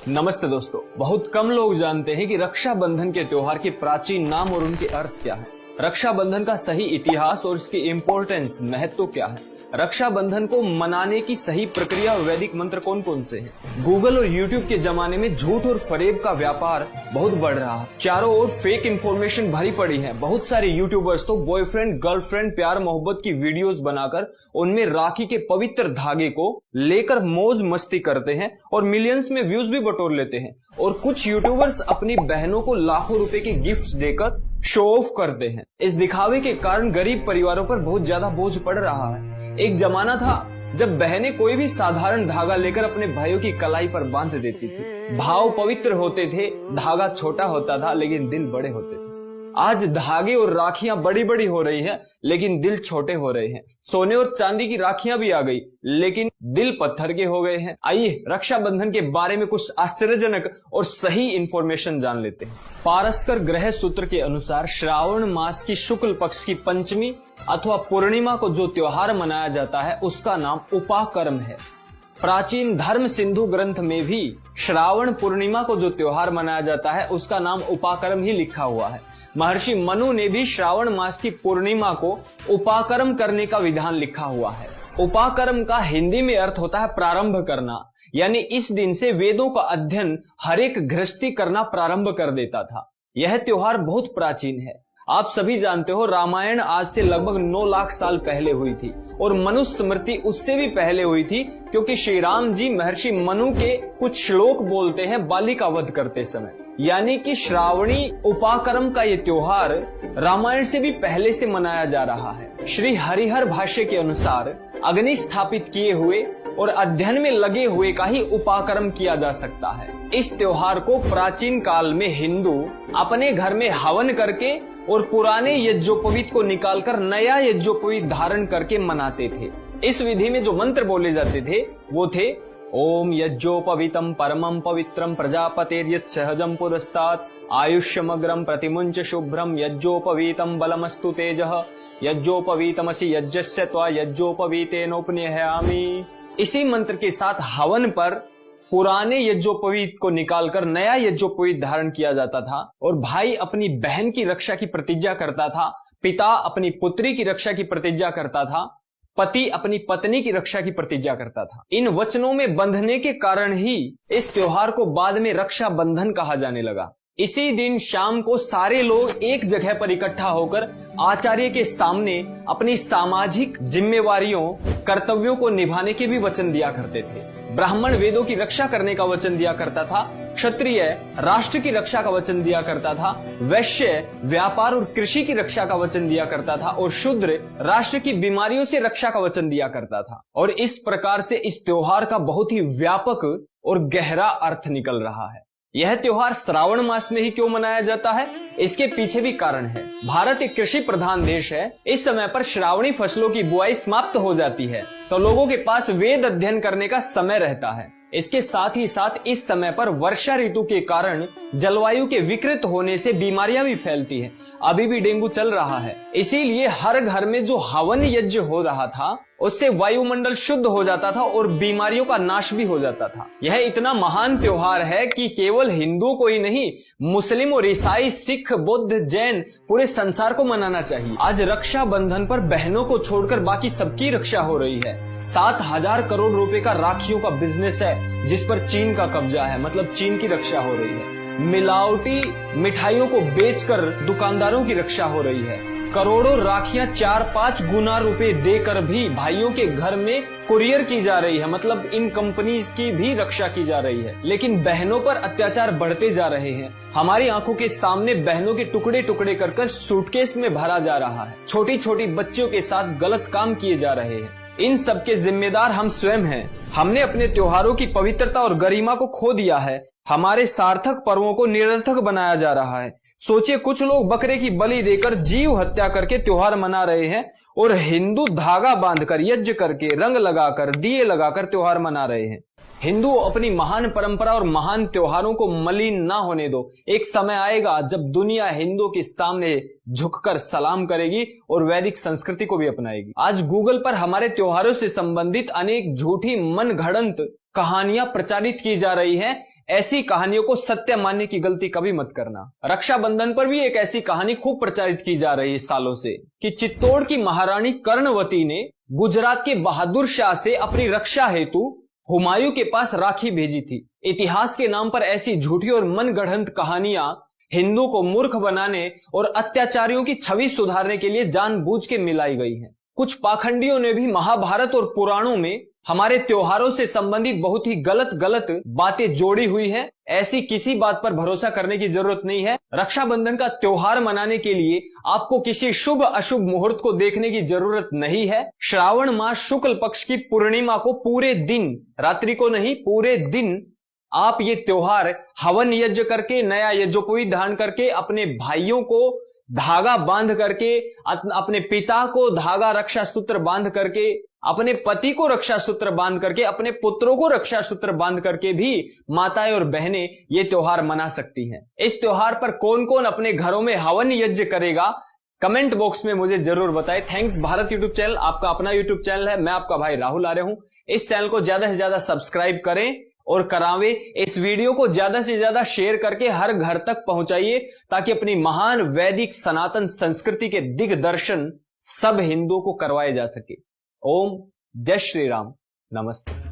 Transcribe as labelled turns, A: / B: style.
A: नमस्ते दोस्तों, बहुत कम लोग जानते हैं कि रक्षाबंधन के त्योहार के प्राचीन नाम और उनके अर्थ क्या है। रक्षाबंधन का सही इतिहास और इसकी इम्पोर्टेंस, महत्व क्या है। रक्षाबंधन को मनाने की सही प्रक्रिया और वैदिक मंत्र कौन कौन से हैं। गूगल और यूट्यूब के जमाने में झूठ और फरेब का व्यापार बहुत बढ़ रहा है। चारों ओर फेक इन्फॉर्मेशन भरी पड़ी है। बहुत सारे यूट्यूबर्स तो बॉयफ्रेंड गर्लफ्रेंड प्यार मोहब्बत की वीडियोस बनाकर उनमें राखी के पवित्र धागे को लेकर मौज मस्ती करते हैं और मिलियंस में व्यूज भी बटोर लेते हैं। और कुछ यूट्यूबर्स अपनी बहनों को लाखों रुपए के गिफ्ट देकर शो ऑफ करते हैं। इस दिखावे के कारण गरीब परिवारों पर बहुत ज्यादा बोझ पड़ रहा है। एक जमाना था जब बहनें कोई भी साधारण धागा लेकर अपने भाइयों की कलाई पर बांध देती थी। भाव पवित्र होते थे, धागा छोटा होता था लेकिन दिल बड़े होते थे। आज धागे और राखियां बड़ी बड़ी हो रही हैं लेकिन दिल छोटे हो रहे हैं। सोने और चांदी की राखियां भी आ गई लेकिन दिल पत्थर के हो गए हैं। आइए रक्षाबंधन के बारे में कुछ आश्चर्यजनक और सही इंफॉर्मेशन जान लेते हैं। पारस्कर ग्रह सूत्र के अनुसार श्रावण मास की शुक्ल पक्ष की पंचमी अथवा पूर्णिमा को जो त्योहार मनाया जाता है उसका नाम उपाकर्म है। प्राचीन धर्म सिंधु ग्रंथ में भी श्रावण पूर्णिमा को जो त्योहार मनाया जाता है उसका नाम उपाकर्म ही लिखा हुआ है। महर्षि मनु ने भी श्रावण मास की पूर्णिमा को उपाकर्म करने का विधान लिखा हुआ है। उपाकर्म का हिंदी में अर्थ होता है प्रारंभ करना, यानी इस दिन से वेदों का अध्ययन हर एक गृहस्थी करना प्रारंभ कर देता था। यह त्योहार बहुत प्राचीन है। आप सभी जानते हो रामायण आज से लगभग 9 लाख साल पहले हुई थी और मनुस्मृति उससे भी पहले हुई थी, क्योंकि श्री राम जी महर्षि मनु के कुछ श्लोक बोलते हैं बाली का वध करते समय। यानी कि श्रावणी उपाकर्म का ये त्योहार रामायण से भी पहले से मनाया जा रहा है। श्री हरिहर भाष्य के अनुसार अग्नि स्थापित किए हुए और अध्ययन में लगे हुए का ही उपाकर्म किया जा सकता है। इस त्योहार को प्राचीन काल में हिंदू अपने घर में हवन करके और पुराने यज्ञोपवीत को निकालकर नया यज्ञोपवीत धारण करके मनाते थे। इस विधि में जो मंत्र बोले जाते थे वो थे ओम यज्ञोपवीतम परमं पवित्रम प्रजापतेर्यत् सहजम पुरस्तात् आयुष्यमग्रम प्रतिमुंच शुभ्रम यज्ञोपवीतम बलमस्तु तेजः यज्ञोपवीतमसि यज्ञस्य त्वा यज्ञोपवीतेनोपनिह्यामि। इसी मंत्र के साथ हवन पर पुराने यज्ञोपवीत को निकालकर नया यज्ञोपवीत धारण किया जाता था और भाई अपनी बहन की रक्षा की प्रतिज्ञा करता था, पिता अपनी पुत्री की रक्षा की प्रतिज्ञा करता था, पति अपनी पत्नी की रक्षा की प्रतिज्ञा करता था। इन वचनों में बंधने के कारण ही इस त्योहार को बाद में रक्षा बंधन कहा जाने लगा। इसी दिन शाम को सारे लोग एक जगह पर इकट्ठा होकर आचार्य के सामने अपनी सामाजिक जिम्मेवारियों, कर्तव्यों को निभाने के भी वचन दिया करते थे। ब्राह्मण वेदों की रक्षा करने का वचन दिया करता था, क्षत्रिय राष्ट्र की रक्षा का वचन दिया करता था, वैश्य व्यापार और कृषि की रक्षा का वचन दिया करता था और शूद्र राष्ट्र की बीमारियों से रक्षा का वचन दिया करता था। और इस प्रकार से इस त्योहार का बहुत ही व्यापक और गहरा अर्थ निकल रहा है। यह त्योहार श्रावण मास में ही क्यों मनाया जाता है, इसके पीछे भी कारण है। भारत एक कृषि प्रधान देश है। इस समय पर श्रावणी फसलों की बुआई समाप्त हो जाती है तो लोगों के पास वेद अध्ययन करने का समय रहता है। इसके साथ ही साथ इस समय पर वर्षा ऋतु के कारण जलवायु के विकृत होने से बीमारियां भी फैलती हैं। अभी भी डेंगू चल रहा है, इसीलिए हर घर में जो हवन यज्ञ हो रहा था उससे वायुमंडल शुद्ध हो जाता था और बीमारियों का नाश भी हो जाता था। यह इतना महान त्योहार है कि केवल हिंदुओं को ही नहीं, मुस्लिम और ईसाई, सिख, बौद्ध, जैन पूरे संसार को मनाना चाहिए। आज रक्षाबंधन पर बहनों को छोड़कर बाकी सबकी रक्षा हो रही है। 7,000 करोड़ रुपए का राखियों का बिजनेस है जिस पर चीन का कब्जा है, मतलब चीन की रक्षा हो रही है। मिलावटी मिठाइयों को बेचकर दुकानदारों की रक्षा हो रही है। करोड़ों राखियां 4-5 गुना रुपए देकर भी भाइयों के घर में कुरियर की जा रही है, मतलब इन कंपनीज की भी रक्षा की जा रही है। लेकिन बहनों पर अत्याचार बढ़ते जा रहे हैं। हमारी आंखों के सामने बहनों के टुकड़े टुकड़े कर सूटकेस में भरा जा रहा है। छोटी छोटी बच्चियों के साथ गलत काम किए जा रहे हैं। इन सब के जिम्मेदार हम स्वयं हैं। हमने अपने त्योहारों की पवित्रता और गरिमा को खो दिया है। हमारे सार्थक पर्वों को निरर्थक बनाया जा रहा है। सोचिए, कुछ लोग बकरे की बलि देकर जीव हत्या करके त्योहार मना रहे हैं और हिंदू धागा बांधकर, यज्ञ करके, रंग लगाकर, दिए लगाकर त्योहार मना रहे हैं। हिंदू अपनी महान परंपरा और महान त्योहारों को मलिन ना होने दो। एक समय आएगा जब दुनिया हिंदू के सामने झुककर सलाम करेगी और वैदिक संस्कृति को भी अपनाएगी। आज गूगल पर हमारे त्योहारों से संबंधित अनेक झूठी मनगढ़ंत कहानियां प्रचारित की जा रही हैं। ऐसी कहानियों को सत्य मानने की गलती कभी मत करना। रक्षाबंधन पर भी एक ऐसी कहानी खूब प्रचारित की जा रही है सालों से कि चित्तौड़ की महारानी कर्णवती ने गुजरात के बहादुर शाह से अपनी रक्षा हेतु हुमायूं के पास राखी भेजी थी। इतिहास के नाम पर ऐसी झूठी और मनगढ़ंत कहानियां हिंदू को मूर्ख बनाने और अत्याचारियों की छवि सुधारने के लिए जानबूझ के मिलाई गई हैं। कुछ पाखंडियों ने भी महाभारत और पुराणों में हमारे त्योहारों से संबंधित बहुत ही गलत बातें जोड़ी हुई हैं। ऐसी किसी बात पर भरोसा करने की जरूरत नहीं है। रक्षाबंधन का त्योहार मनाने के लिए आपको किसी शुभ अशुभ मुहूर्त को देखने की जरूरत नहीं है। श्रावण मास शुक्ल पक्ष की पूर्णिमा को पूरे दिन, रात्रि को नहीं, पूरे दिन आप ये त्योहार हवन यज्ञ करके, नया यज्ञोपवीत धारण करके, अपने भाइयों को धागा बांध करके, अपने पिता को धागा रक्षा सूत्र बांध करके, अपने पति को रक्षा सूत्र बांध करके, अपने पुत्रों को रक्षा सूत्र बांध करके भी माताएं और बहनें ये त्योहार मना सकती हैं। इस त्योहार पर कौन कौन अपने घरों में हवन यज्ञ करेगा, कमेंट बॉक्स में मुझे जरूर बताएं। थैंक्स भारत यूट्यूब चैनल, आपका अपना यूट्यूब चैनल है। मैं आपका भाई राहुल आर्य हूं। इस चैनल को ज्यादा से ज्यादा सब्सक्राइब करें और करावे। इस वीडियो को ज्यादा से ज्यादा शेयर करके हर घर तक पहुंचाइए ताकि अपनी महान वैदिक सनातन संस्कृति के दिग्दर्शन सब हिंदुओं को करवाए जा सके। ओम जय श्री राम, नमस्ते।